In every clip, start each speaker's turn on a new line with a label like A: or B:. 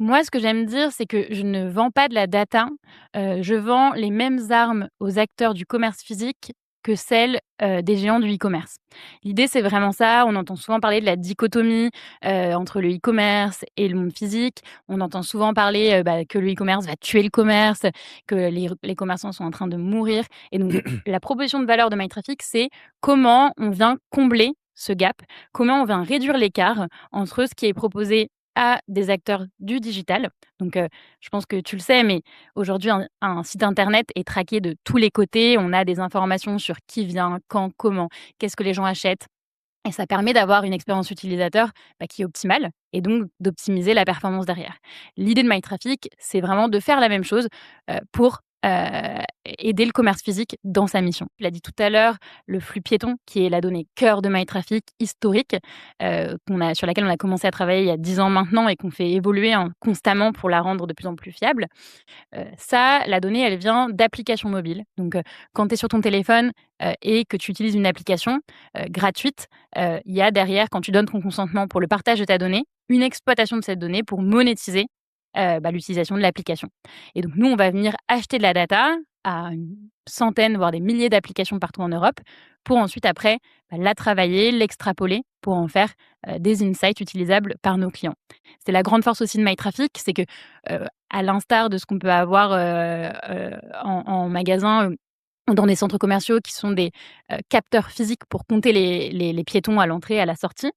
A: Moi, ce que j'aime dire, c'est que je ne vends pas de la data, je vends les mêmes armes aux acteurs du commerce physique que celles, des géants du e-commerce. L'idée, c'est vraiment ça. On entend souvent parler de la dichotomie, entre le e-commerce et le monde physique. On entend souvent parler, que le e-commerce va tuer le commerce, que les commerçants sont en train de mourir et donc la proposition de valeur de MyTraffic, c'est comment on vient combler ce gap, comment on vient réduire l'écart entre ce qui est proposé à des acteurs du digital. Donc, je pense que tu le sais, mais aujourd'hui, un site internet est traqué de tous les côtés. On a des informations sur qui vient, quand, comment, qu'est-ce que les gens achètent et ça permet d'avoir une expérience utilisateur, qui est optimale et donc d'optimiser la performance derrière. L'idée de MyTraffic, c'est vraiment de faire la même chose, pour, aider le commerce physique dans sa mission. Tu l'as dit tout à l'heure, le flux piéton qui est la donnée cœur de MyTraffic historique, sur laquelle on a commencé à travailler il y a 10 ans maintenant et qu'on fait évoluer, hein, constamment pour la rendre de plus en plus fiable. Ça, la donnée, elle vient d'applications mobiles. Donc, quand tu es sur ton téléphone, et que tu utilises une application, gratuite, il y a derrière, quand tu donnes ton consentement pour le partage de ta donnée, une exploitation de cette donnée pour monétiser, l'utilisation de l'application. Et donc nous, on va venir acheter de la data à une centaine, voire des milliers d'applications partout en Europe pour ensuite après, la travailler, l'extrapoler pour en faire, des insights utilisables par nos clients. C'est la grande force aussi de MyTraffic, c'est que, à l'instar de ce qu'on peut avoir, en magasin, ou dans des centres commerciaux qui sont des, capteurs physiques pour compter les piétons à l'entrée et à la sortie.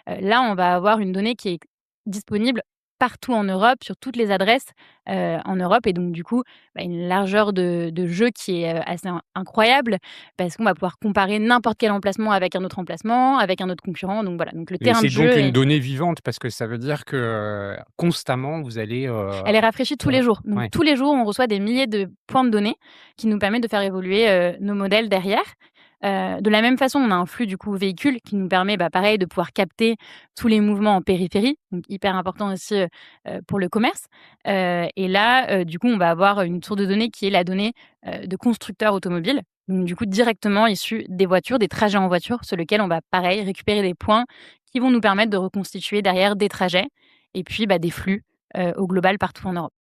A: Là, on va avoir une donnée qui est disponible partout en Europe, sur toutes les adresses, en Europe et donc du coup, une largeur de jeu qui est, assez incroyable parce qu'on va pouvoir comparer n'importe quel emplacement avec un autre emplacement, avec un autre concurrent donc voilà, donc le
B: Et
A: terrain de
B: c'est
A: jeu
B: donc une
A: est
B: donnée vivante parce que ça veut dire que, constamment vous allez,
A: elle est rafraîchie tous les jours. Donc
B: ouais.
A: tous les jours, on reçoit des milliers de points de données qui nous permettent de faire évoluer, nos modèles derrière. De la même façon, on a un flux du coup véhicule qui nous permet, pareil, de pouvoir capter tous les mouvements en périphérie, donc hyper important aussi, pour le commerce. Et là, du coup, on va avoir une source de données qui est la donnée, de constructeurs automobiles, donc du coup directement issue des voitures, des trajets en voiture sur lesquels on va pareil récupérer des points qui vont nous permettre de reconstituer derrière des trajets et puis, des flux, au global partout en Europe.